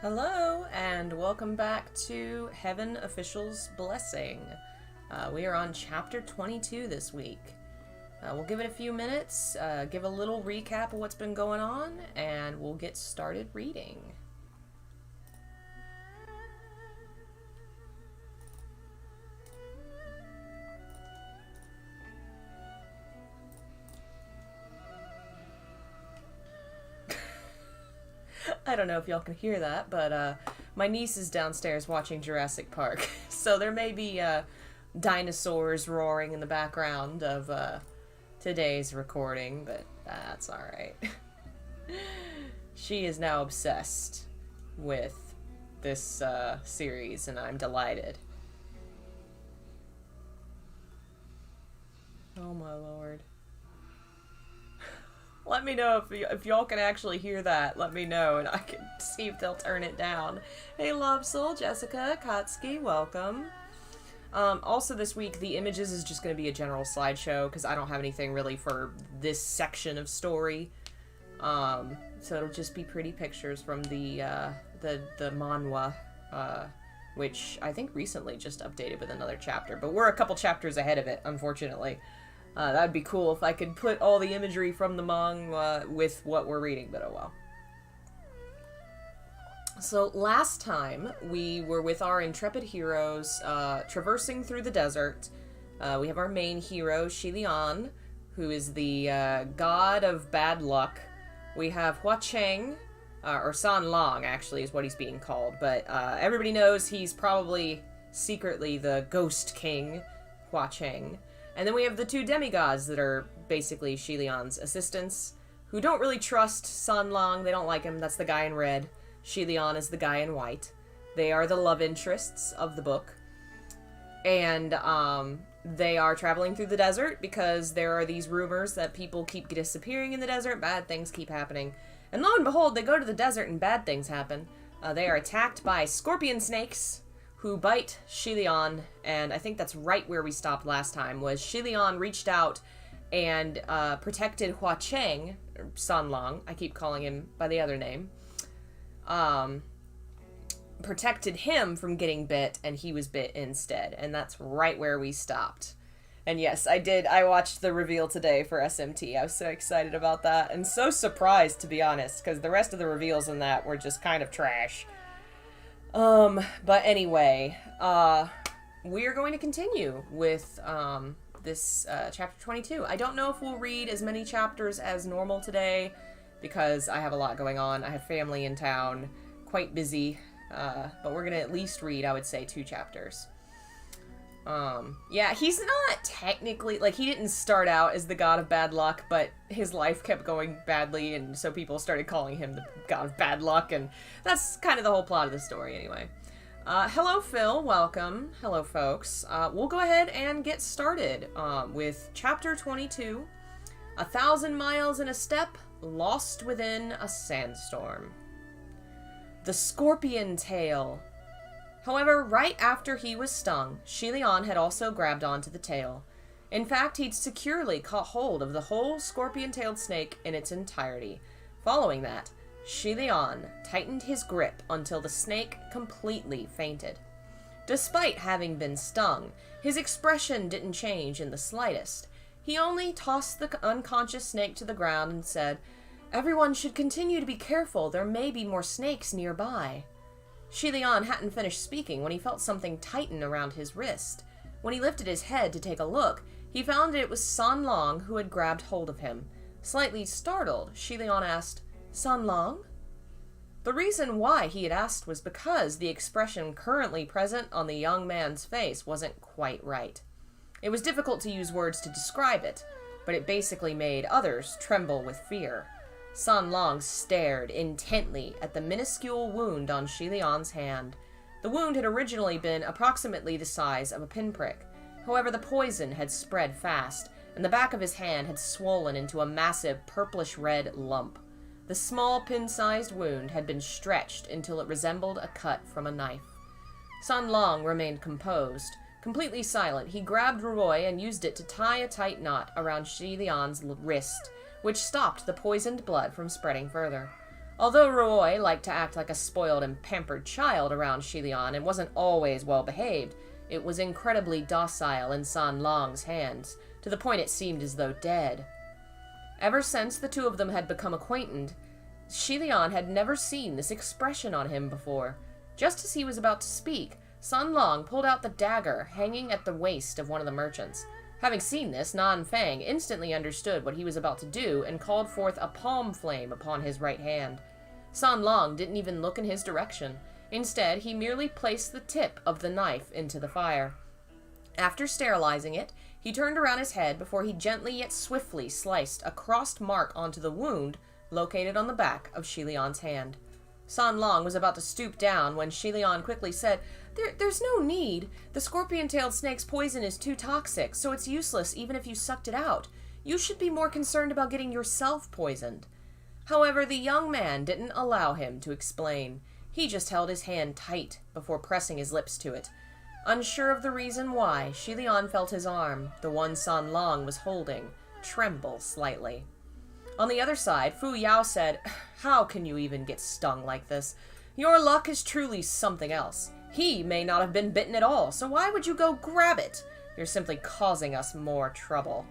Hello, and welcome back to Heaven Official's Blessing. We are on Chapter 22 this week. We'll give it a few minutes, give a little recap of what's been going on, and we'll get started reading. I don't know if y'all can hear that, but my niece is downstairs watching Jurassic Park, so there may be dinosaurs roaring in the background of today's recording, but that's alright. She is now obsessed with this series, and I'm delighted. Oh my lord. Let me know if y'all can actually hear that. Let me know, and I can see if they'll turn it down. Hey, Love Soul, Jessica, Katsuki, welcome. Also this week, the images is just going to be a general slideshow, because I don't have anything really for this section of story. So it'll just be pretty pictures from the manhwa, which I think recently just updated with another chapter. But we're a couple chapters ahead of it, unfortunately. That'd be cool if I could put all the imagery from the manga with what we're reading, but oh well. So last time, we were with our intrepid heroes, traversing through the desert. We have our main hero, Xie Lian, who is the god of bad luck. We have Hua Cheng, or San Long, actually, is what he's being called, but everybody knows he's probably secretly the Ghost King, Hua Cheng. And then we have the two demigods that are basically Xie Lian's assistants, who don't really trust San Lang. They don't like him. That's the guy in red. Xie Lian is the guy in white. They are the love interests of the book. And they are traveling through the desert because there are these rumors that people keep disappearing in the desert, bad things keep happening. And lo and behold, they go to the desert and bad things happen. They are attacked by scorpion snakes, who bite Xie Lian, and I think that's right where we stopped last time, was Xie Lian reached out and protected Hua Cheng, or San Lang, I keep calling him by the other name, protected him from getting bit, and he was bit instead, and that's right where we stopped. And yes, I watched the reveal today for SMT. I was so excited about that, and so surprised, to be honest, because the rest of the reveals in that were just kind of trash. But anyway, we're going to continue with, this, chapter 22. I don't know if we'll read as many chapters as normal today, because I have a lot going on. I have family in town, quite busy, but we're gonna at least read, I would say, 2 chapters. Yeah, he's not technically, like, he didn't start out as the god of bad luck, but his life kept going badly, and so people started calling him the god of bad luck, and that's kind of the whole plot of the story anyway. Hello, Phil. Welcome. Hello, folks. We'll go ahead and get started with Chapter 22, 1,000 Miles in a Step, Lost Within a Sandstorm. The Scorpion Tail. However, right after he was stung, Xie Lian had also grabbed onto the tail. In fact, he'd securely caught hold of the whole scorpion-tailed snake in its entirety. Following that, Xie Lian tightened his grip until the snake completely fainted. Despite having been stung, his expression didn't change in the slightest. He only tossed the unconscious snake to the ground and said, "Everyone should continue to be careful. There may be more snakes nearby." Xie Lian hadn't finished speaking when he felt something tighten around his wrist. When he lifted his head to take a look, he found it was San Lang who had grabbed hold of him. Slightly startled, Xie Lian asked, "San Lang?" The reason why he had asked was because the expression currently present on the young man's face wasn't quite right. It was difficult to use words to describe it, but it basically made others tremble with fear. San Lang stared intently at the minuscule wound on Xie Lian's hand. The wound had originally been approximately the size of a pinprick. However, the poison had spread fast, and the back of his hand had swollen into a massive purplish-red lump. The small pin-sized wound had been stretched until it resembled a cut from a knife. San Lang remained composed. Completely silent, he grabbed Roy and used it to tie a tight knot around Xie Lian's wrist, which stopped the poisoned blood from spreading further. Although Ruoy liked to act like a spoiled and pampered child around Xie Lian and wasn't always well behaved, it was incredibly docile in San Long's hands, to the point it seemed as though dead. Ever since the two of them had become acquainted, Xie Lian had never seen this expression on him before. Just as he was about to speak, San Long pulled out the dagger hanging at the waist of one of the merchants. Having seen this, Nan Fang instantly understood what he was about to do and called forth a palm flame upon his right hand. San Long didn't even look in his direction. Instead, he merely placed the tip of the knife into the fire. After sterilizing it, he turned around his head before he gently yet swiftly sliced a crossed mark onto the wound located on the back of Xie Lian's hand. San Long was about to stoop down when Xie Lian quickly said, There's no need. The scorpion-tailed snake's poison is too toxic, so it's useless even if you sucked it out. You should be more concerned about getting yourself poisoned. However, the young man didn't allow him to explain. He just held his hand tight before pressing his lips to it. Unsure of the reason why, Xie Lian felt his arm, the one San Long was holding, tremble slightly. On the other side, Fu Yao said, How can you even get stung like this? Your luck is truly something else. He may not have been bitten at all, so why would you go grab it? You're simply causing us more trouble.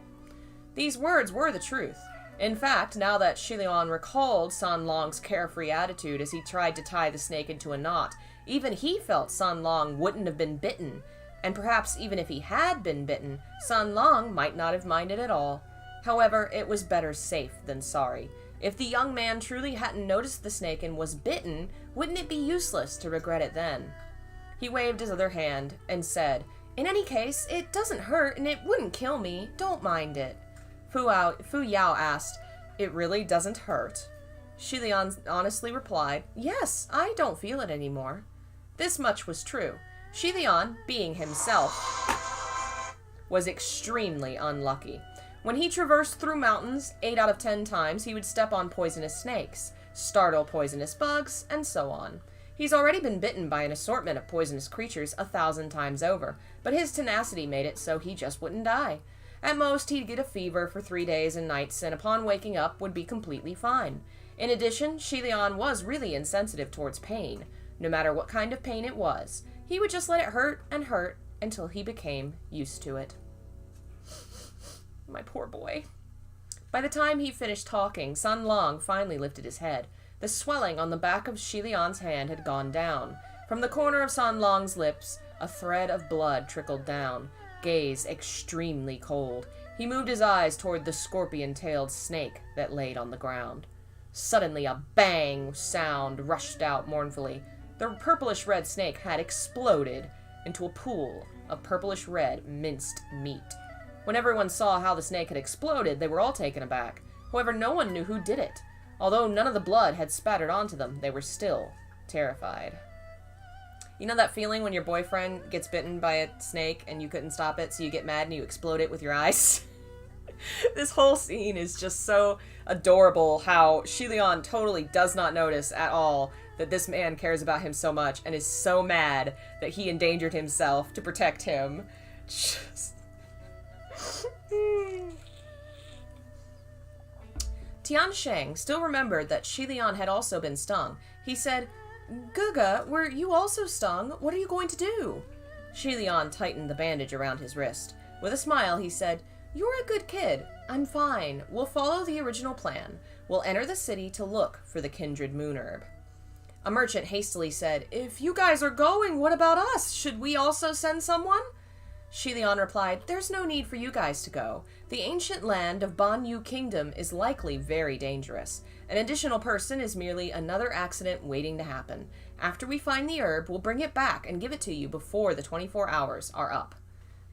These words were the truth. In fact, now that Xie Lian recalled San Long's carefree attitude as he tried to tie the snake into a knot, even he felt San Long wouldn't have been bitten. And perhaps even if he had been bitten, San Long might not have minded at all. However, it was better safe than sorry. If the young man truly hadn't noticed the snake and was bitten, wouldn't it be useless to regret it then? He waved his other hand and said, In any case, it doesn't hurt and it wouldn't kill me. Don't mind it. Fu Yao asked, It really doesn't hurt? Xie Lian honestly replied, Yes, I don't feel it anymore. This much was true. Xie Lian, being himself, was extremely unlucky. When he traversed through mountains, 8 out of 10 times he would step on poisonous snakes, startle poisonous bugs, and so on. He's already been bitten by an assortment of poisonous creatures 1,000 times over, but his tenacity made it so he just wouldn't die. At most, he'd get a fever for 3 days and nights, and upon waking up would be completely fine. In addition, Xie Lian was really insensitive towards pain. No matter what kind of pain it was, he would just let it hurt and hurt until he became used to it. My poor boy. By the time he finished talking, San Long finally lifted his head. The swelling on the back of Xie Lian's hand had gone down. From the corner of San Long's lips, a thread of blood trickled down, gaze extremely cold. He moved his eyes toward the scorpion-tailed snake that laid on the ground. Suddenly a bang sound rushed out mournfully. The purplish-red snake had exploded into a pool of purplish-red minced meat. When everyone saw how the snake had exploded, they were all taken aback. However, no one knew who did it. Although none of the blood had spattered onto them, they were still terrified. You know that feeling when your boyfriend gets bitten by a snake and you couldn't stop it, so you get mad and you explode it with your eyes? This whole scene is just so adorable, how Xie Lian totally does not notice at all that this man cares about him so much and is so mad that he endangered himself to protect him. Just... Tian Sheng still remembered that Xie Lian had also been stung. He said, Guga, were you also stung? What are you going to do? Xie Lian tightened the bandage around his wrist. With a smile, he said, You're a good kid. I'm fine. We'll follow the original plan. We'll enter the city to look for the kindred moon herb. A merchant hastily said, If you guys are going, what about us? Should we also send someone? Xie Lian replied, There's no need for you guys to go. The ancient land of Banyu Kingdom is likely very dangerous. An additional person is merely another accident waiting to happen. After we find the herb, we'll bring it back and give it to you before the 24 hours are up.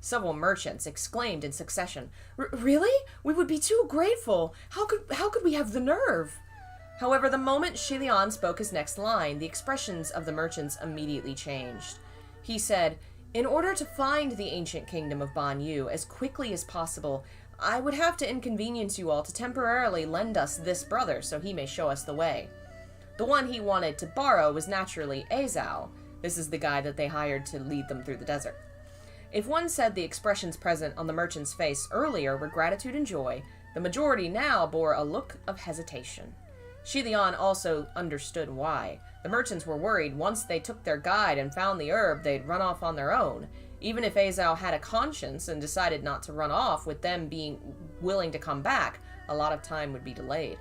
Several merchants exclaimed in succession, Really? We would be too grateful. How could we have the nerve? However, the moment Xie Lian spoke his next line, the expressions of the merchants immediately changed. He said, In order to find the ancient kingdom of Banyu as quickly as possible, I would have to inconvenience you all to temporarily lend us this brother so he may show us the way. The one he wanted to borrow was naturally Azao. This is the guy that they hired to lead them through the desert. If one said the expressions present on the merchant's face earlier were gratitude and joy, the majority now bore a look of hesitation. Xie Lian also understood why. The merchants were worried once they took their guide and found the herb, they'd run off on their own. Even if Azao had a conscience and decided not to run off, with them being willing to come back, a lot of time would be delayed.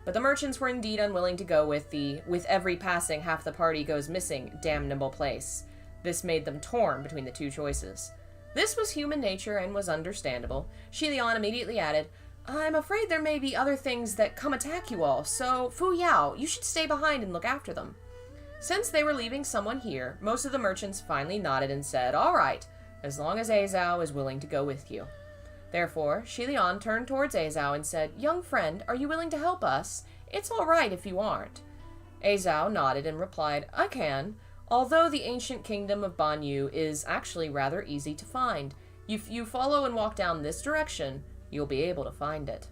But the merchants were indeed unwilling to go with the "with every passing half the party goes missing" damnable place. This made them torn between the two choices. This was human nature and was understandable. Xie Lian immediately added, "I'm afraid there may be other things that come attack you all, so Fu Yao, you should stay behind and look after them." Since they were leaving someone here, most of the merchants finally nodded and said, "All right, as long as Azao is willing to go with you." Therefore, Xie Lian turned towards Azao and said, "Young friend, are you willing to help us? It's all right if you aren't." Azao nodded and replied, "I can, although the ancient kingdom of Banyu is actually rather easy to find. If you follow and walk down this direction, you'll be able to find it."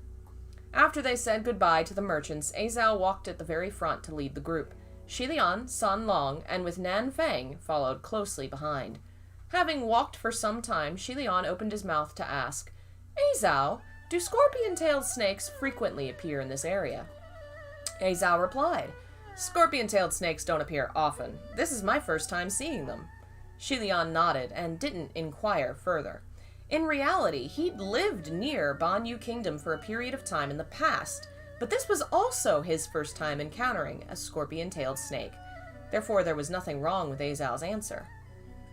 After they said goodbye to the merchants, Azao walked at the very front to lead the group. Xie Lian, San Long, and with Nan Feng followed closely behind. Having walked for some time, Xie Lian opened his mouth to ask, "Azao, do scorpion-tailed snakes frequently appear in this area?" Azao replied, "Scorpion-tailed snakes don't appear often. This is my first time seeing them." Xie Lian nodded and didn't inquire further. In reality, he'd lived near Banyu Kingdom for a period of time in the past, but this was also his first time encountering a scorpion-tailed snake. Therefore, there was nothing wrong with Azao's answer.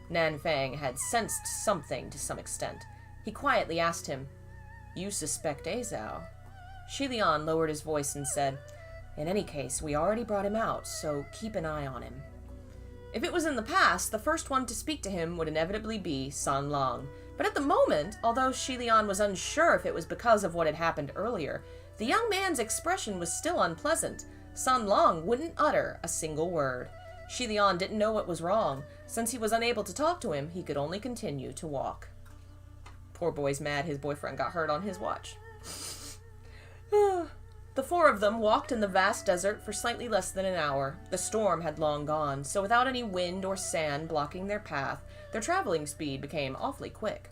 Nan Feng had sensed something to some extent. He quietly asked him, "You suspect Azao?" Xie Lian lowered his voice and said, "In any case, we already brought him out, so keep an eye on him." If it was in the past, the first one to speak to him would inevitably be San Long. But at the moment, although Xie Lian was unsure if it was because of what had happened earlier, the young man's expression was still unpleasant. San Long wouldn't utter a single word. Xie Lian didn't know what was wrong. Since he was unable to talk to him, he could only continue to walk. Poor boy's mad his boyfriend got hurt on his watch. The four of them walked in the vast desert for slightly less than an hour. The storm had long gone, so without any wind or sand blocking their path, their traveling speed became awfully quick.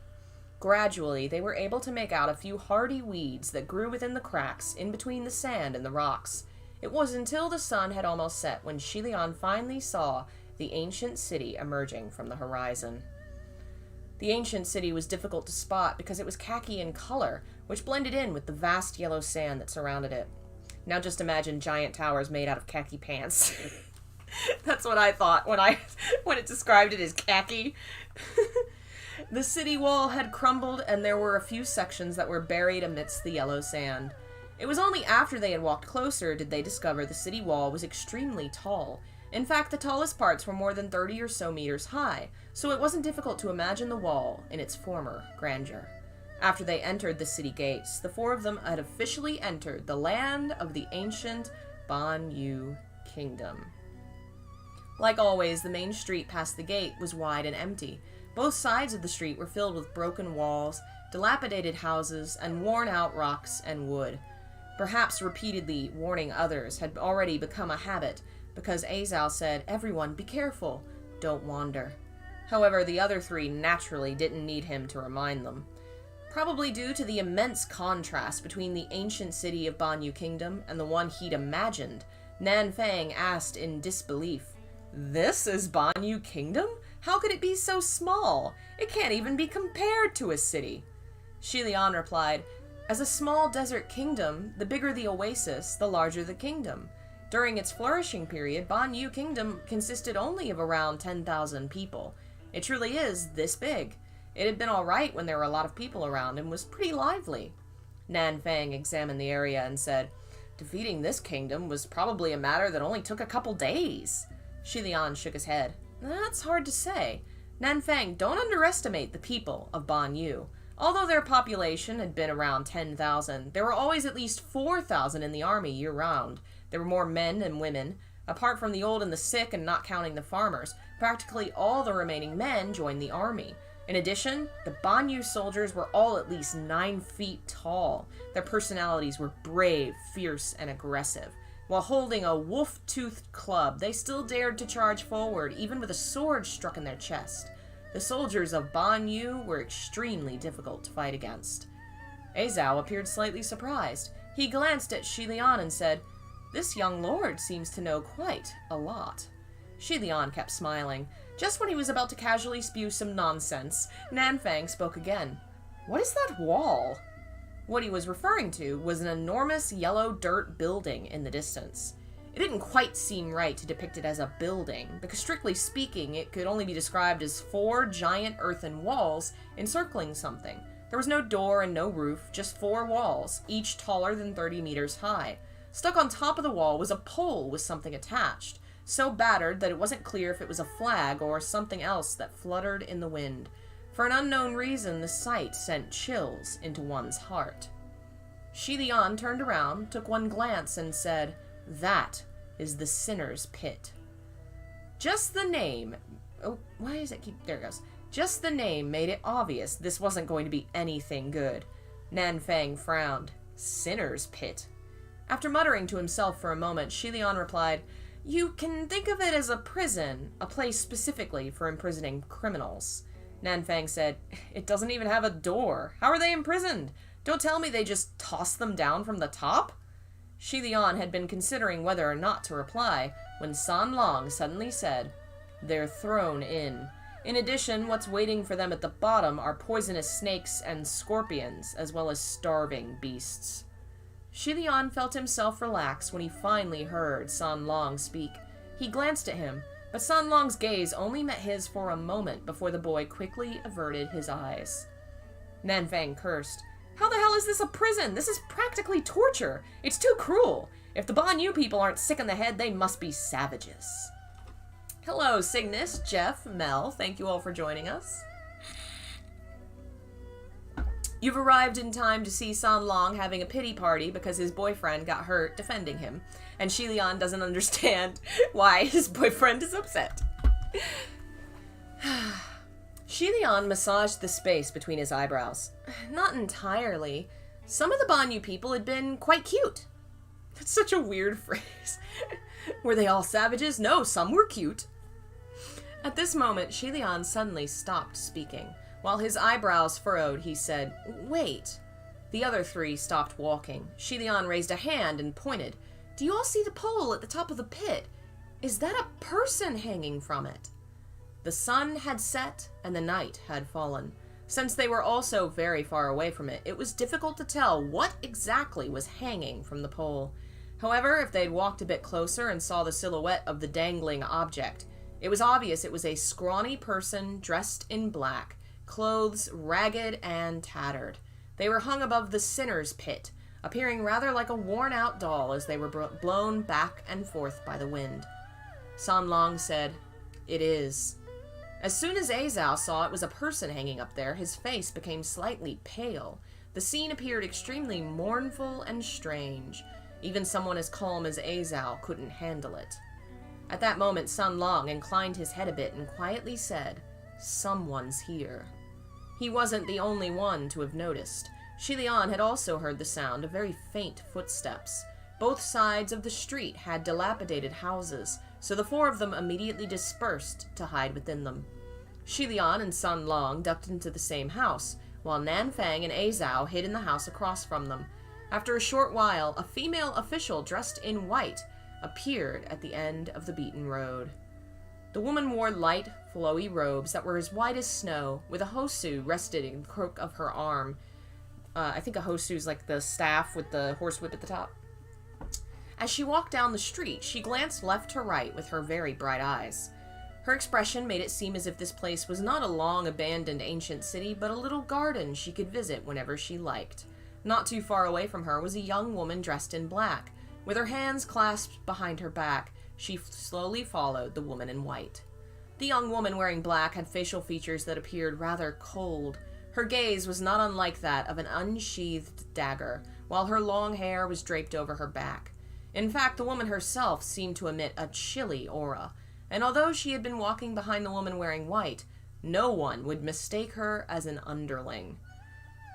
Gradually, they were able to make out a few hardy weeds that grew within the cracks in between the sand and the rocks. It was until the sun had almost set when Xie Lian finally saw the ancient city emerging from the horizon. The ancient city was difficult to spot because it was khaki in color, which blended in with the vast yellow sand that surrounded it. Now just imagine giant towers made out of khaki pants. That's what I thought when it described it as khaki. The city wall had crumbled, and there were a few sections that were buried amidst the yellow sand. It was only after they had walked closer did they discover the city wall was extremely tall. In fact, the tallest parts were more than 30 or so meters high, so it wasn't difficult to imagine the wall in its former grandeur. After they entered the city gates, the four of them had officially entered the land of the ancient Banyu Kingdom. Like always, the main street past the gate was wide and empty. Both sides of the street were filled with broken walls, dilapidated houses, and worn-out rocks and wood. Perhaps repeatedly warning others had already become a habit, because Azao said, "Everyone, be careful, don't wander." However, the other three naturally didn't need him to remind them. Probably due to the immense contrast between the ancient city of Banyu Kingdom and the one he'd imagined, Nan Feng asked in disbelief, "This is Banyu Kingdom? How could it be so small? It can't even be compared to a city." Xie Lian replied, "As a small desert kingdom, the bigger the oasis, the larger the kingdom. During its flourishing period, Banyu Kingdom consisted only of around 10,000 people. It truly is this big. It had been alright when there were a lot of people around and was pretty lively." Nan Feng examined the area and said, "Defeating this kingdom was probably a matter that only took a couple days." Xie Lian shook his head. "That's hard to say. Nan Feng, don't underestimate the people of Banyu. Although their population had been around 10,000, there were always at least 4,000 in the army year-round. There were more men than women. Apart from the old and the sick and not counting the farmers, practically all the remaining men joined the army. In addition, the Banyu soldiers were all at least 9 feet tall. Their personalities were brave, fierce, and aggressive. While holding a wolf-toothed club, they still dared to charge forward, even with a sword struck in their chest. The soldiers of Banyu were extremely difficult to fight against." Azao appeared slightly surprised. He glanced at Xie Lian and said, This young lord seems to know quite a lot. Xie Lian kept smiling. Just when he was about to casually spew some nonsense, Nanfang spoke again. What is that wall? What he was referring to was an enormous yellow dirt building in the distance. It didn't quite seem right to depict it as a building, because strictly speaking, it could only be described as 4 giant earthen walls encircling something. There was no door and no roof, just 4 walls, each taller than 30 meters high. Stuck on top of the wall was a pole with something attached, so battered that it wasn't clear if it was a flag or something else that fluttered in the wind. For an unknown reason, the sight sent chills into one's heart. Xie Lian turned around, took one glance, and said, "That is the Sinner's Pit." Just the name... Oh, why does it keep... There it goes. Just the name made it obvious this wasn't going to be anything good. Nanfang frowned. Sinner's Pit. After muttering to himself for a moment, Xie Lian replied, "You can think of it as a prison, a place specifically for imprisoning criminals." Nanfang said, "It doesn't even have a door. How are they imprisoned? Don't tell me they just toss them down from the top?" Xie Lian had been considering whether or not to reply, when San Long suddenly said, "They're thrown in. In addition, what's waiting for them at the bottom are poisonous snakes and scorpions, as well as starving beasts." Xie Lian felt himself relax when he finally heard San Long speak. He glanced at him, but San Long's gaze only met his for a moment before the boy quickly averted his eyes. Nanfang cursed. "How the hell is this a prison? This is practically torture. It's too cruel. If the Banyu people aren't sick in the head, they must be savages." Hello, Cygnus, Jeff, Mel. Thank you all for joining us. You've arrived in time to see San Long having a pity party because his boyfriend got hurt defending him, and Xie Lian doesn't understand why his boyfriend is upset. Xie Lian massaged the space between his eyebrows. Not entirely. Some of the Banyu people had been quite cute. That's such a weird phrase. Were they all savages? No, some were cute. At this moment, Xie Lian suddenly stopped speaking. While his eyebrows furrowed, he said, "Wait." The other 3 stopped walking. Xie Lian raised a hand and pointed. "Do you all see the pole at the top of the pit? Is that a person hanging from it?" The sun had set and the night had fallen. Since they were also very far away from it, it was difficult to tell what exactly was hanging from the pole. However, if they'd walked a bit closer and saw the silhouette of the dangling object, it was obvious it was a scrawny person dressed in black, clothes ragged and tattered. They were hung above the Sinner's Pit, appearing rather like a worn-out doll as they were blown back and forth by the wind. San Long said, "It is." As soon as Azao saw it was a person hanging up there, his face became slightly pale. The scene appeared extremely mournful and strange. Even someone as calm as Azao couldn't handle it. At that moment, San Long inclined his head a bit and quietly said, "Someone's here." He wasn't the only one to have noticed. Xie Lian had also heard the sound of very faint footsteps. Both sides of the street had dilapidated houses, so the 4 of them immediately dispersed to hide within them. Xie Lian and San Long ducked into the same house, while Nanfang and Azao hid in the house across from them. After a short while, a female official dressed in white appeared at the end of the beaten road. The woman wore light, flowy robes that were as white as snow, with a hosu rested in the crook of her arm. I think a hosu is like the staff with the horsewhip at the top. As she walked down the street, she glanced left to right with her very bright eyes. Her expression made it seem as if this place was not a long-abandoned ancient city, but a little garden she could visit whenever she liked. Not too far away from her was a young woman dressed in black. With her hands clasped behind her back, she slowly followed the woman in white. The young woman wearing black had facial features that appeared rather cold. Her gaze was not unlike that of an unsheathed dagger, while her long hair was draped over her back. In fact, the woman herself seemed to emit a chilly aura, and although she had been walking behind the woman wearing white, no one would mistake her as an underling.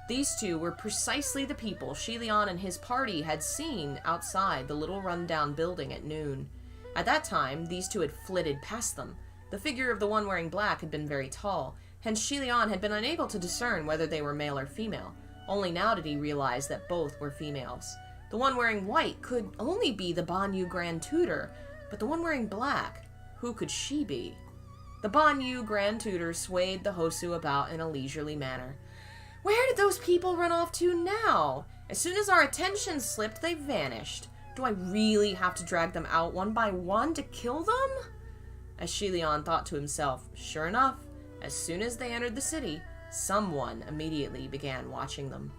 These 2 were precisely the people Xie Lian and his party had seen outside the little rundown building at noon. At that time, these 2 had flitted past them. The figure of the one wearing black had been very tall, hence Xie Lian had been unable to discern whether they were male or female. Only now did he realize that both were females. The one wearing white could only be the Banyu Grand Tutor, but the one wearing black, who could she be? The Banyu Grand Tutor swayed the Hosu about in a leisurely manner. Where did those people run off to now? As soon as our attention slipped, they vanished. Do I really have to drag them out one by one to kill them? As Xie Lian thought to himself, sure enough, as soon as they entered the city, someone immediately began watching them.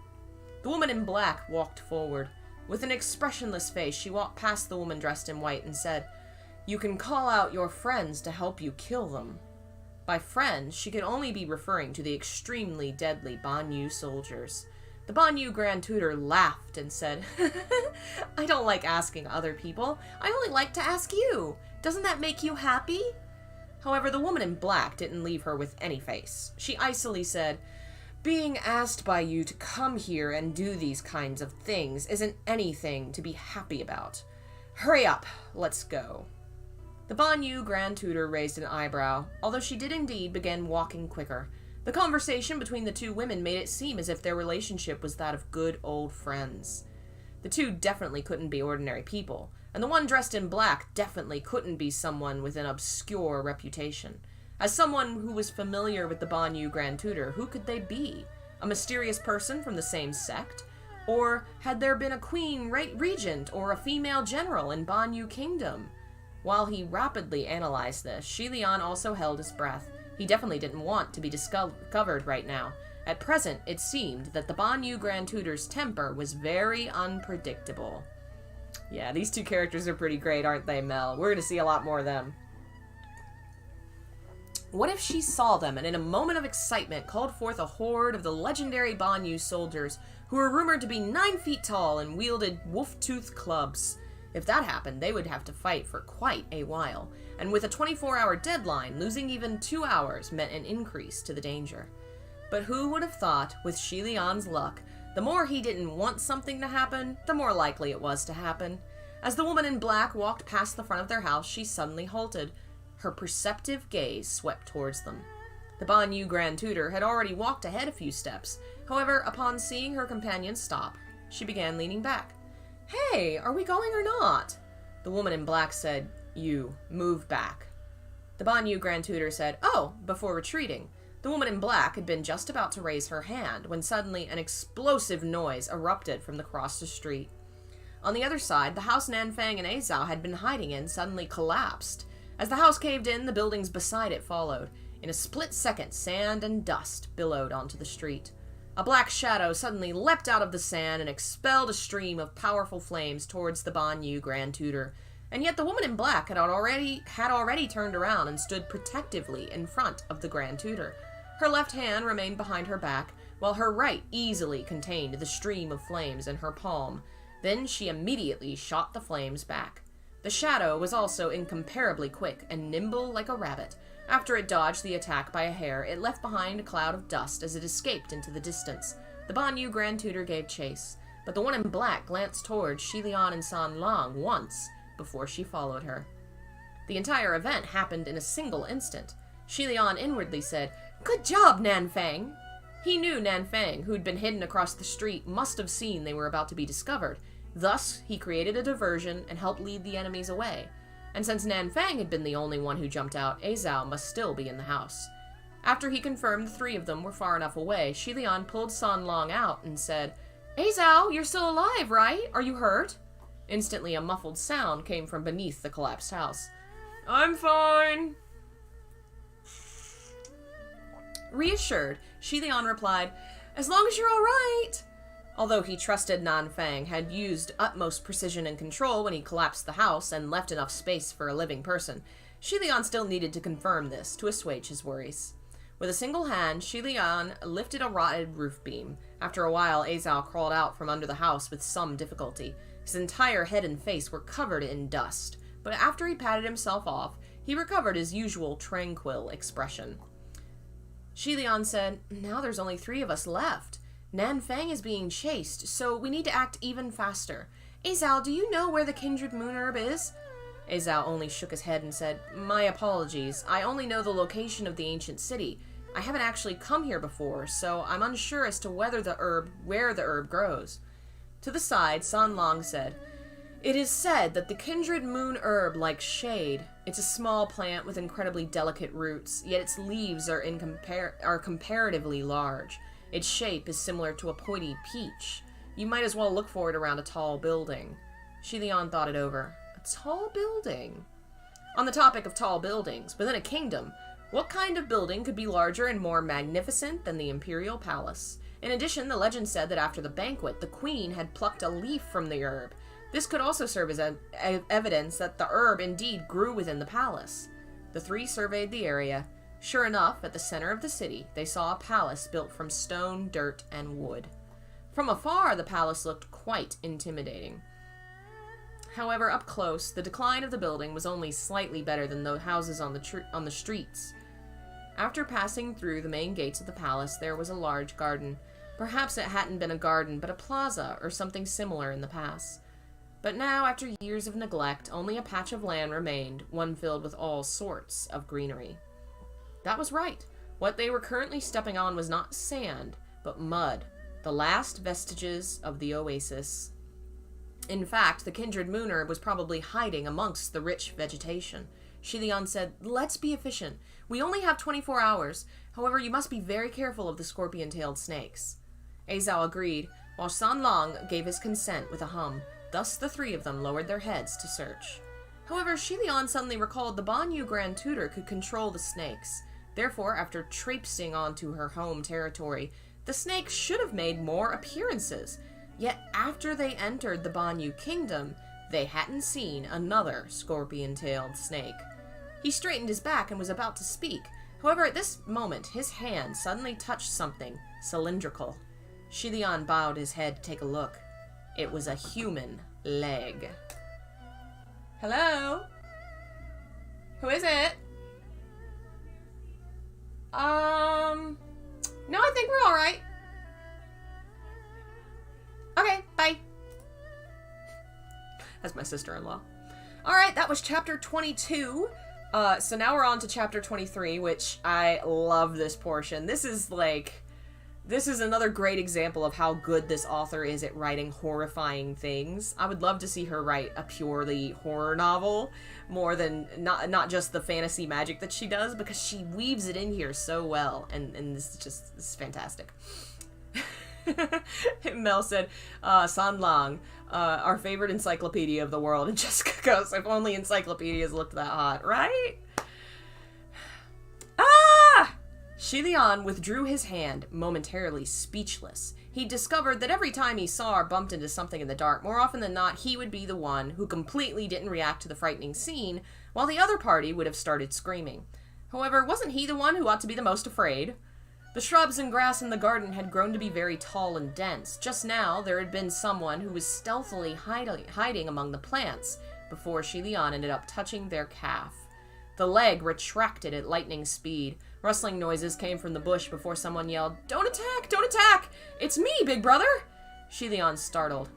The woman in black walked forward. With an expressionless face, she walked past the woman dressed in white and said, "You can call out your friends to help you kill them." By friends, she could only be referring to the extremely deadly Banyu soldiers. The Banyu Grand Tutor laughed and said, "I don't like asking other people. I only like to ask you. Doesn't that make you happy?" However, the woman in black didn't leave her with any face. She icily said, "Being asked by you to come here and do these kinds of things isn't anything to be happy about. Hurry up, let's go." The Banyu Grand Tutor raised an eyebrow, although she did indeed begin walking quicker. The conversation between the two women made it seem as if their relationship was that of good old friends. The two definitely couldn't be ordinary people, and the one dressed in black definitely couldn't be someone with an obscure reputation. As someone who was familiar with the Banyu Grand Tutor, who could they be? A mysterious person from the same sect? Or had there been a queen regent or a female general in Banyu Kingdom? While he rapidly analyzed this, Xie Lian also held his breath. He definitely didn't want to be discovered right now. At present, it seemed that the Banyu Grand Tutor's temper was very unpredictable. Yeah, these two characters are pretty great, aren't they, Mel? We're going to see a lot more of them. What if she saw them and in a moment of excitement called forth a horde of the legendary Banyu soldiers who were rumored to be 9 feet tall and wielded wolf-toothed clubs? If that happened, they would have to fight for quite a while, and with a 24-hour deadline, losing even 2 hours meant an increase to the danger. But who would have thought, with Xie Lian's luck, the more he didn't want something to happen, the more likely it was to happen. As the woman in black walked past the front of their house, she suddenly halted. Her perceptive gaze swept towards them. The Banyu Grand Tutor had already walked ahead a few steps. However, upon seeing her companion stop, she began leaning back. "Hey, are we going or not?" The woman in black said, "You, move back." The Banyu Grand Tutor said, "Oh," before retreating. The woman in black had been just about to raise her hand when suddenly an explosive noise erupted from across the street. On the other side, the house Nanfang and Azao had been hiding in suddenly collapsed. As the house caved in, the buildings beside it followed. In a split second, sand and dust billowed onto the street. A black shadow suddenly leapt out of the sand and expelled a stream of powerful flames towards the Banyu Grand Tutor. And yet the woman in black had already turned around and stood protectively in front of the Grand Tutor. Her left hand remained behind her back, while her right easily contained the stream of flames in her palm. Then she immediately shot the flames back. The shadow was also incomparably quick and nimble like a rabbit. After it dodged the attack by a hair, it left behind a cloud of dust as it escaped into the distance. The Banyu Grand Tutor gave chase, but the one in black glanced towards Xie Lian and San Lang once before she followed her. The entire event happened in a single instant. Xie Lian inwardly said, "Good job, Nanfang!" He knew Nanfang, who'd been hidden across the street, must have seen they were about to be discovered. Thus, he created a diversion and helped lead the enemies away. And since Nanfang had been the only one who jumped out, Azao must still be in the house. After he confirmed the 3 of them were far enough away, Xie Lian pulled San Lang out and said, "Azao, you're still alive, right? Are you hurt?" Instantly, a muffled sound came from beneath the collapsed house. "I'm fine." Reassured, Xie Lian replied, "As long as you're all right." Although he trusted Nanfang had used utmost precision and control when he collapsed the house and left enough space for a living person, Xie Lian still needed to confirm this to assuage his worries. With a single hand, Xie Lian lifted a rotted roof beam. After a while, Azao crawled out from under the house with some difficulty. His entire head and face were covered in dust, but after he patted himself off, he recovered his usual tranquil expression. Xie Lian said, "Now there's only 3 of us left. Nanfang is being chased, so we need to act even faster. Azao, do you know where the kindred moon herb is?" Azao only shook his head and said, "My apologies. I only know the location of the ancient city. I haven't actually come here before, so I'm unsure as to where the herb grows." To the side, San Lang said, "It is said that the kindred moon herb likes shade. It's a small plant with incredibly delicate roots, yet its leaves are comparatively large. Its shape is similar to a pointy peach. You might as well look for it around a tall building." Xie Lian thought it over. A tall building? On the topic of tall buildings, within a kingdom, what kind of building could be larger and more magnificent than the imperial palace? In addition, the legend said that after the banquet, the queen had plucked a leaf from the herb. This could also serve as evidence that the herb indeed grew within the palace. The three surveyed the area. Sure enough, at the center of the city, they saw a palace built from stone, dirt, and wood. From afar, the palace looked quite intimidating. However, up close, the decline of the building was only slightly better than the houses on the streets. After passing through the main gates of the palace, there was a large garden. Perhaps it hadn't been a garden, but a plaza or something similar in the past. But now, after years of neglect, only a patch of land remained, one filled with all sorts of greenery. That was right. What they were currently stepping on was not sand, but mud, the last vestiges of the oasis. In fact, the kindred moon herb was probably hiding amongst the rich vegetation. Xie Lian said, "Let's be efficient. We only have 24 hours. However, you must be very careful of the scorpion-tailed snakes." Azao agreed, while San Lang gave his consent with a hum. Thus the three of them lowered their heads to search. However, Xie Lian suddenly recalled the Banyu Grand Tutor could control the snakes. Therefore, after traipsing onto her home territory, the snakes should have made more appearances. Yet after they entered the Banyu Kingdom, they hadn't seen another scorpion-tailed snake. He straightened his back and was about to speak. However, at this moment, his hand suddenly touched something cylindrical. Xie Lian bowed his head to take a look. It was a human leg. Hello? Who is it? No, I think we're alright. Okay, bye. That's my sister-in-law. Alright, that was chapter 22. So now we're on to chapter 23, which I love this portion. This is another great example of how good this author is at writing horrifying things. I would love to see her write a purely horror novel, more than, not just the fantasy magic that she does, because she weaves it in here so well, and this is fantastic. Mel said, San Lang, our favorite encyclopedia of the world, and Jessica goes, if only encyclopedias looked that hot, right? Xie Lian withdrew his hand, momentarily speechless. He discovered that every time he saw or bumped into something in the dark, more often than not, he would be the one who completely didn't react to the frightening scene, while the other party would have started screaming. However, wasn't he the one who ought to be the most afraid? The shrubs and grass in the garden had grown to be very tall and dense. Just now, there had been someone who was stealthily hiding among the plants, before Xie Lian ended up touching their calf. The leg retracted at lightning speed. Rustling noises came from the bush before someone yelled, "Don't attack! Don't attack! It's me, big brother!" Xie Lian startled.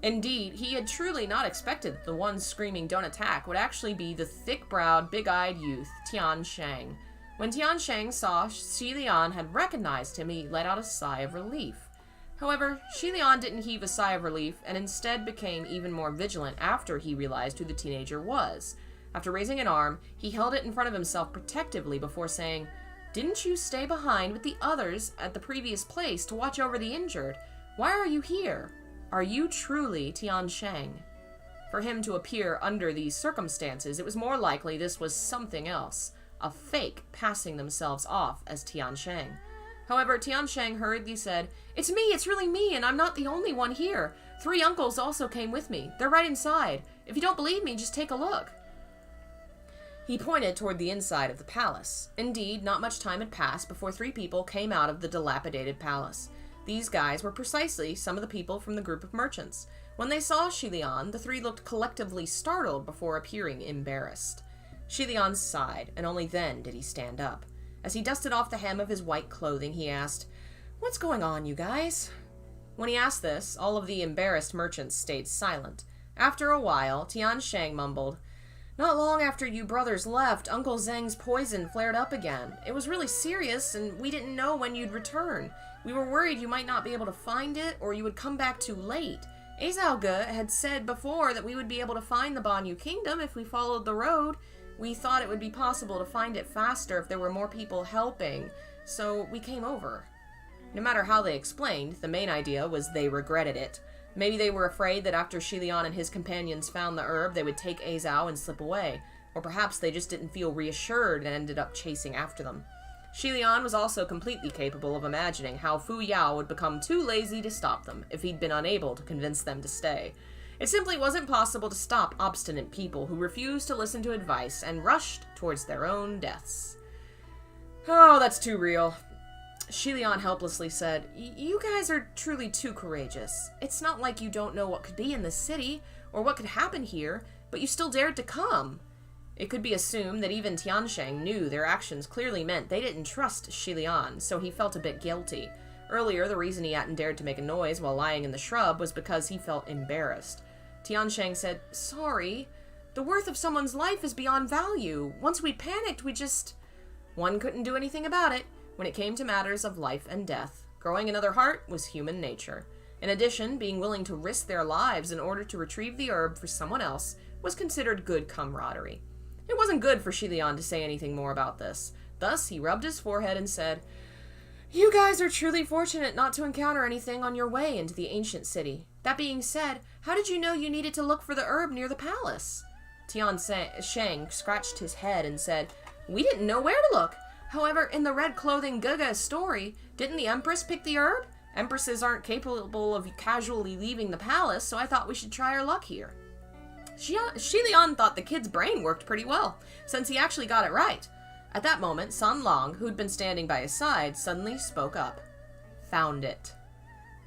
Indeed, he had truly not expected that the one screaming "Don't attack" would actually be the thick-browed, big-eyed youth, Tian Shang. When Tian Shang saw Xie Lian had recognized him, he let out a sigh of relief. However, Xie Lian didn't heave a sigh of relief, and instead became even more vigilant after he realized who the teenager was. After raising an arm, he held it in front of himself protectively before saying, "Didn't you stay behind with the others at the previous place to watch over the injured? Why are you here? Are you truly Tian Shang?" For him to appear under these circumstances, it was more likely this was something else, a fake passing themselves off as Tian Shang. However, Tian Shang hurriedly said, "It's me, it's really me, and I'm not the only one here. 3 uncles also came with me. They're right inside. If you don't believe me, just take a look." He pointed toward the inside of the palace. Indeed, not much time had passed before 3 people came out of the dilapidated palace. These guys were precisely some of the people from the group of merchants. When they saw Xie Lian, the 3 looked collectively startled before appearing embarrassed. Xie Lian sighed, and only then did he stand up. As he dusted off the hem of his white clothing, he asked, "What's going on, you guys?" When he asked this, all of the embarrassed merchants stayed silent. After a while, Tian Shang mumbled, "Not long after you brothers left, Uncle Zheng's poison flared up again. It was really serious, and we didn't know when you'd return. We were worried you might not be able to find it, or you would come back too late. Azalga had said before that we would be able to find the Banyu Kingdom if we followed the road. We thought it would be possible to find it faster if there were more people helping, so we came over. No matter how they explained, the main idea was they regretted it. Maybe they were afraid that after Xie Lian and his companions found the herb, they would take Azao and slip away. Or perhaps they just didn't feel reassured and ended up chasing after them. Xie Lian was also completely capable of imagining how Fu Yao would become too lazy to stop them if he'd been unable to convince them to stay. It simply wasn't possible to stop obstinate people who refused to listen to advice and rushed towards their own deaths. Oh, that's too real. Xie Lian helplessly said, "You guys are truly too courageous. It's not like you don't know what could be in this city, or what could happen here, but you still dared to come." It could be assumed that even Tiansheng knew their actions clearly meant they didn't trust Xie Lian, so he felt a bit guilty. Earlier, the reason he hadn't dared to make a noise while lying in the shrub was because he felt embarrassed. Tiansheng said, "Sorry, the worth of someone's life is beyond value. Once we panicked, One couldn't do anything about it. When it came to matters of life and death, growing another heart was human nature. In addition, being willing to risk their lives in order to retrieve the herb for someone else was considered good camaraderie. It wasn't good for Xie Lian to say anything more about this. Thus, he rubbed his forehead and said, "You guys are truly fortunate not to encounter anything on your way into the ancient city. That being said, how did you know you needed to look for the herb near the palace?" Tiansheng scratched his head and said, "We didn't know where to look. However, in the red clothing Guga story, didn't the Empress pick the herb? Empresses aren't capable of casually leaving the palace, so I thought we should try our luck here." Xie Lian thought the kid's brain worked pretty well, since he actually got it right. At that moment, San Long, who'd been standing by his side, suddenly spoke up. "Found it."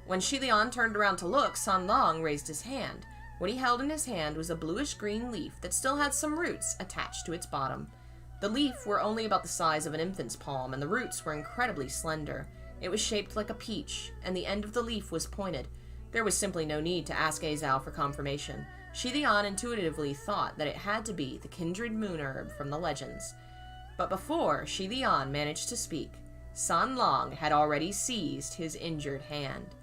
When Xie Lian turned around to look, San Long raised his hand. What he held in his hand was a bluish-green leaf that still had some roots attached to its bottom. The leaf were only about the size of an infant's palm, and the roots were incredibly slender. It was shaped like a peach, and the end of the leaf was pointed. There was simply no need to ask Azao for confirmation. Xie Lian intuitively thought that it had to be the kindred moon herb from the legends. But before Xie Lian managed to speak, San Long had already seized his injured hand.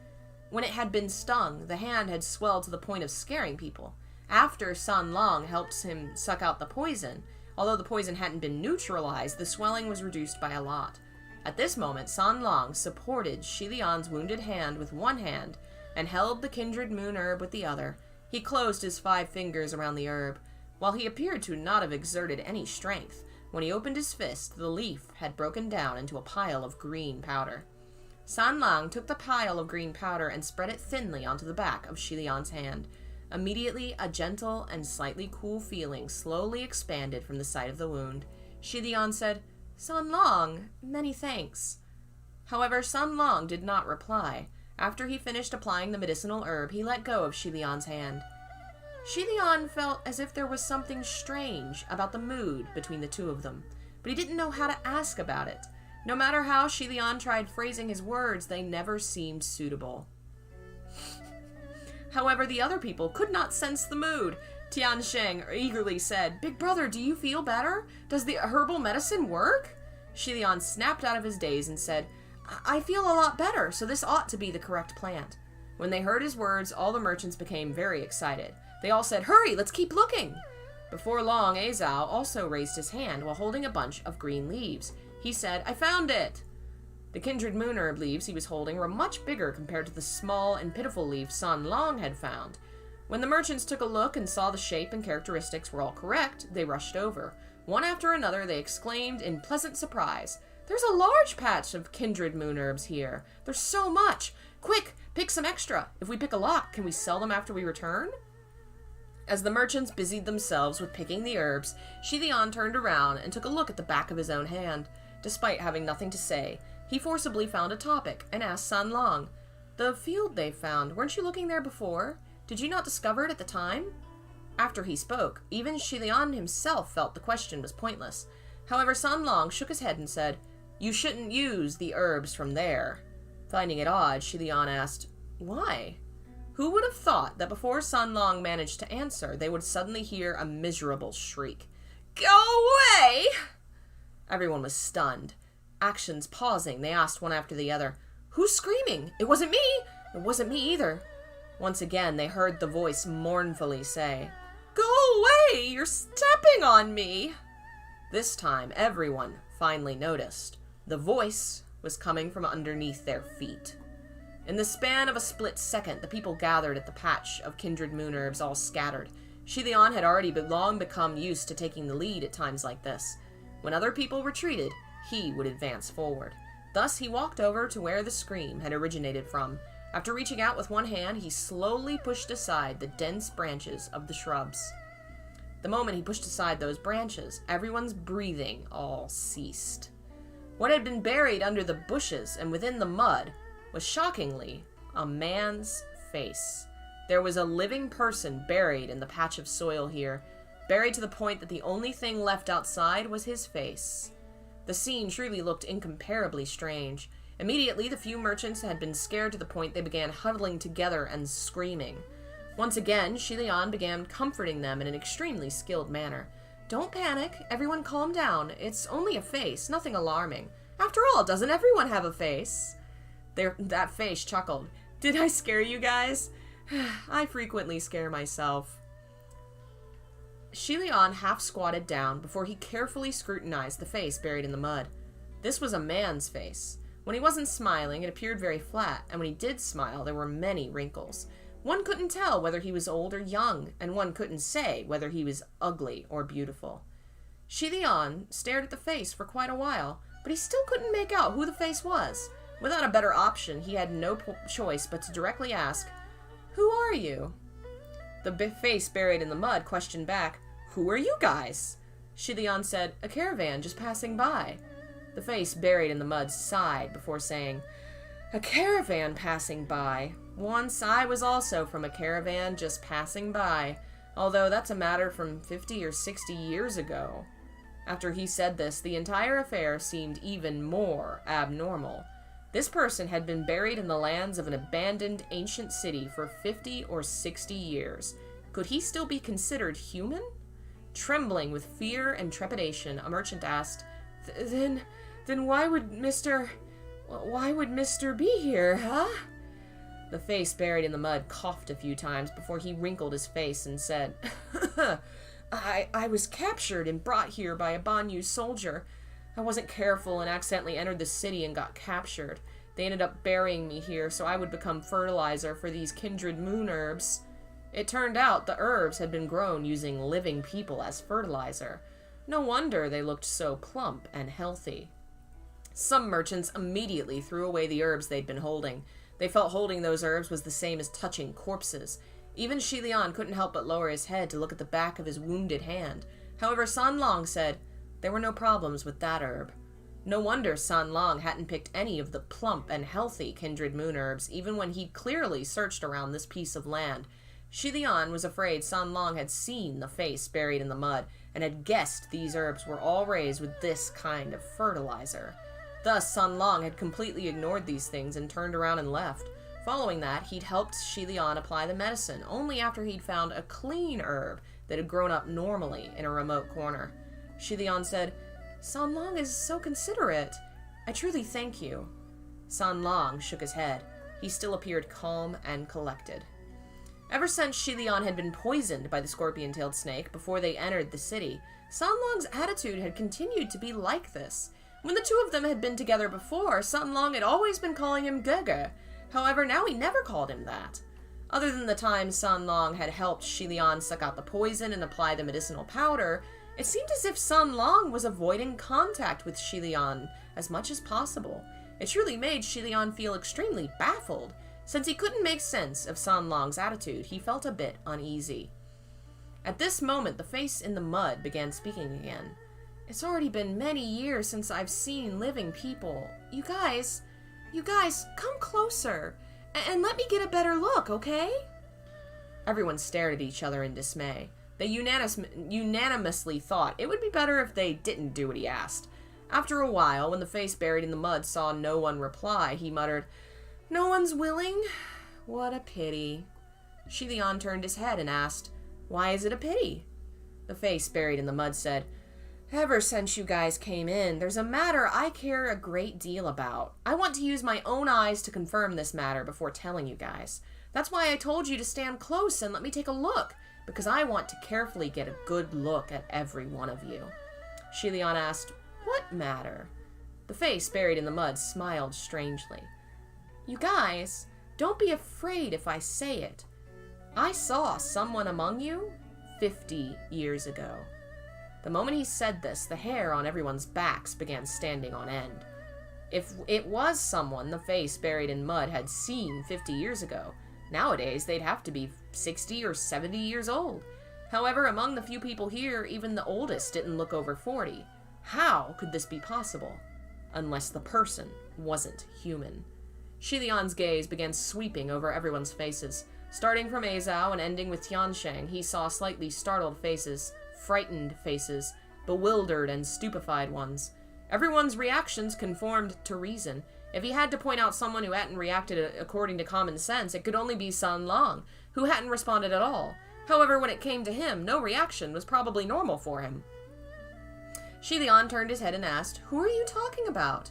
When it had been stung, the hand had swelled to the point of scaring people. After San Long helped him suck out the poison, although the poison hadn't been neutralized, the swelling was reduced by a lot. At this moment, San Long supported Xie Lian's wounded hand with one hand and held the kindred moon herb with the other. He closed his 5 fingers around the herb. While he appeared to not have exerted any strength, when he opened his fist, the leaf had broken down into a pile of green powder. San Long took the pile of green powder and spread it thinly onto the back of Xie Lian's hand. Immediately, a gentle and slightly cool feeling slowly expanded from the site of the wound. Xie Lian said, "San Long, many thanks." However, San Long did not reply. After he finished applying the medicinal herb, he let go of Xie Lian's hand. Xie Lian felt as if there was something strange about the mood between the two of them, but he didn't know how to ask about it. No matter how Xie Lian tried phrasing his words, they never seemed suitable. However, the other people could not sense the mood. Tiansheng eagerly said, "Big brother, do you feel better? Does the herbal medicine work?" Xie Lian snapped out of his daze and said, "I feel a lot better, so this ought to be the correct plant." When they heard his words, all the merchants became very excited. They all said, "Hurry, let's keep looking!" Before long, Azao also raised his hand while holding a bunch of green leaves. He said, "I found it!" The kindred moon herb leaves he was holding were much bigger compared to the small and pitiful leaf San Long had found. When the merchants took a look and saw the shape and characteristics were all correct, they rushed over. One after another, they exclaimed in pleasant surprise, "There's a large patch of kindred moon herbs here. There's so much! Quick, pick some extra. If we pick a lot, can we sell them after we return?" As the merchants busied themselves with picking the herbs, Xie Lian turned around and took a look at the back of his own hand. Despite having nothing to say, he forcibly found a topic and asked San Long, "The field they found, weren't you looking there before? Did you not discover it at the time?" After he spoke, even Xie Lian himself felt the question was pointless. However, San Long shook his head and said, "You shouldn't use the herbs from there." Finding it odd, Xie Lian asked, "Why?" Who would have thought that before San Long managed to answer, they would suddenly hear a miserable shriek. "Go away!" Everyone was stunned. Actions pausing, they asked one after the other, "Who's screaming? It wasn't me! It wasn't me either." Once again, they heard the voice mournfully say, "Go away! You're stepping on me!" This time, everyone finally noticed. The voice was coming from underneath their feet. In the span of a split second, the people gathered at the patch of kindred moon herbs all scattered. Xie Lian had already long become used to taking the lead at times like this. When other people retreated, he would advance forward. Thus, he walked over to where the scream had originated from. After reaching out with one hand, he slowly pushed aside the dense branches of the shrubs. The moment he pushed aside those branches, everyone's breathing all ceased. What had been buried under the bushes and within the mud was shockingly a man's face. There was a living person buried in the patch of soil here, buried to the point that the only thing left outside was his face. The scene truly looked incomparably strange. Immediately, the few merchants had been scared to the point they began huddling together and screaming. Once again, Xie Lian began comforting them in an extremely skilled manner. "Don't panic. Everyone calm down. It's only a face, nothing alarming. After all, doesn't everyone have a face?" That face chuckled. "Did I scare you guys? I frequently scare myself." Xie Lian half squatted down before he carefully scrutinized the face buried in the mud. This was a man's face. When he wasn't smiling, it appeared very flat, and when he did smile, there were many wrinkles. One couldn't tell whether he was old or young, and one couldn't say whether he was ugly or beautiful. Xie Lian stared at the face for quite a while, but he still couldn't make out who the face was. Without a better option, he had no choice but to directly ask, "Who are you?" The face buried in the mud questioned back, "Who are you guys?" Xie Lian said, "A caravan just passing by." The face buried in the mud sighed before saying, "A caravan passing by. Once I was also from a caravan just passing by, although that's a matter from 50 or 60 years ago." After he said this, the entire affair seemed even more abnormal. This person had been buried in the lands of an abandoned ancient city for 50 or 60 years. Could he still be considered human? Trembling with fear and trepidation, a merchant asked, Then why would Mr. be here, huh?" The face buried in the mud coughed a few times before he wrinkled his face and said, I was captured and brought here by a Banyu soldier. I wasn't careful and accidentally entered the city and got captured. They ended up burying me here so I would become fertilizer for these kindred moon herbs. It turned out the herbs had been grown using living people as fertilizer. No wonder they looked so plump and healthy. Some merchants immediately threw away the herbs they'd been holding. They felt holding those herbs was the same as touching corpses. Even Xie Lian couldn't help but lower his head to look at the back of his wounded hand. However, San Long said there were no problems with that herb. No wonder San Long hadn't picked any of the plump and healthy kindred moon herbs, even when he'd clearly searched around this piece of land. Xie Lian was afraid San Long had seen the face buried in the mud and had guessed these herbs were all raised with this kind of fertilizer. Thus, San Long had completely ignored these things and turned around and left. Following that, he'd helped Xie Lian apply the medicine, only after he'd found a clean herb that had grown up normally in a remote corner. Xie Lian said, "San Long is so considerate. I truly thank you." San Long shook his head. He still appeared calm and collected. Ever since Xie Lian had been poisoned by the scorpion-tailed snake before they entered the city, San Long's attitude had continued to be like this. When the two of them had been together before, San Long had always been calling him Gege. However, now he never called him that. Other than the time San Long had helped Xie Lian suck out the poison and apply the medicinal powder, it seemed as if San Long was avoiding contact with Xie Lian as much as possible. It truly made Xie Lian feel extremely baffled. Since he couldn't make sense of San Long's attitude, he felt a bit uneasy. At this moment, the face in the mud began speaking again. "It's already been many years since I've seen living people. You guys, come closer, and let me get a better look, okay?" Everyone stared at each other in dismay. They unanimously thought it would be better if they didn't do what he asked. After a while, when the face buried in the mud saw no one reply, he muttered, "No one's willing? What a pity." Xie Lian turned his head and asked, "Why is it a pity?" The face buried in the mud said, "Ever since you guys came in, there's a matter I care a great deal about. I want to use my own eyes to confirm this matter before telling you guys. That's why I told you to stand close and let me take a look, because I want to carefully get a good look at every one of you. Xie Lian asked, "What matter?" The face buried in the mud smiled strangely. "You guys, don't be afraid if I say it. I saw someone among you 50 years ago." The moment he said this, the hair on everyone's backs began standing on end. If it was someone the face buried in mud had seen 50 years ago, nowadays they'd have to be 60 or 70 years old. However, among the few people here, even the oldest didn't look over 40. How could this be possible? Unless the person wasn't human. Xie Lian's gaze began sweeping over everyone's faces. Starting from Azao and ending with Tiansheng, he saw slightly startled faces, frightened faces, bewildered and stupefied ones. Everyone's reactions conformed to reason. If he had to point out someone who hadn't reacted according to common sense, it could only be San Lang, who hadn't responded at all. However, when it came to him, no reaction was probably normal for him. Xie Lian turned his head and asked, "Who are you talking about?"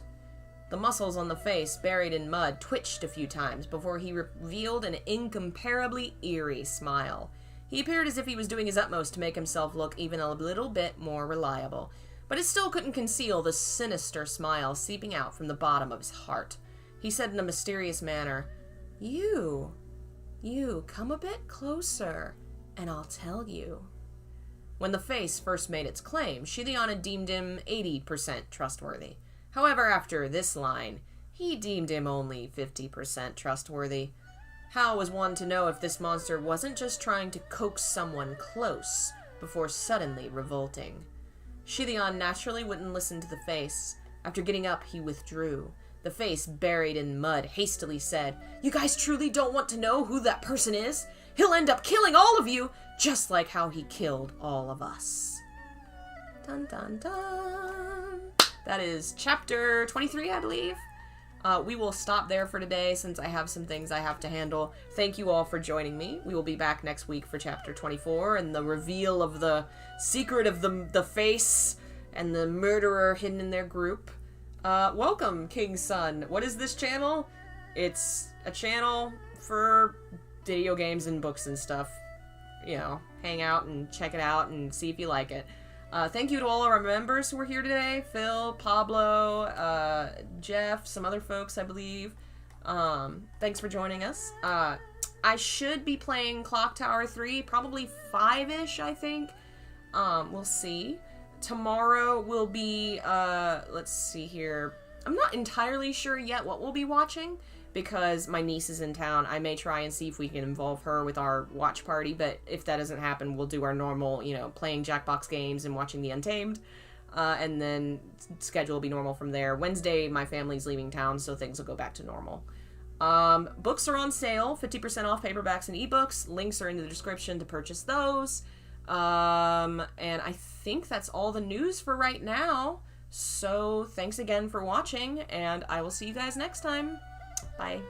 The muscles on the face, buried in mud, twitched a few times before he revealed an incomparably eerie smile. He appeared as if he was doing his utmost to make himself look even a little bit more reliable, but it still couldn't conceal the sinister smile seeping out from the bottom of his heart. He said in a mysterious manner, You, come a bit closer, and I'll tell you." When the face first made its claim, Xie Lian had deemed him 80% trustworthy. However, after this line, he deemed him only 50% trustworthy. How was one to know if this monster wasn't just trying to coax someone close before suddenly revolting? Xie Lian naturally wouldn't listen to the face. After getting up, he withdrew. The face, buried in mud, hastily said, "You guys truly don't want to know who that person is? He'll end up killing all of you, just like how he killed all of us." Dun dun dun. That is chapter 23, I believe. We will stop there for today since I have some things I have to handle. Thank you all for joining me. We will be back next week for chapter 24 and the reveal of the secret of the face and the murderer hidden in their group. Welcome, King's Son. What is this channel? It's a channel for video games and books and stuff. You know, hang out and check it out and see if you like it. Thank you to all our members who were here today. Phil, Pablo, Jeff, some other folks, I believe. Thanks for joining us. I should be playing Clock Tower 3, probably 5-ish, I think. We'll see. Tomorrow will be, let's see here. I'm not entirely sure yet what we'll be watching, because my niece is in town. I may try and see if we can involve her with our watch party, but if that doesn't happen, we'll do our normal, playing Jackbox games and watching The Untamed, and then schedule will be normal from there. Wednesday, my family's leaving town, so things will go back to normal. Books are on sale, 50% off paperbacks and ebooks. Links are in the description to purchase those. And I think that's all the news for right now. So thanks again for watching, and I will see you guys next time. Bye.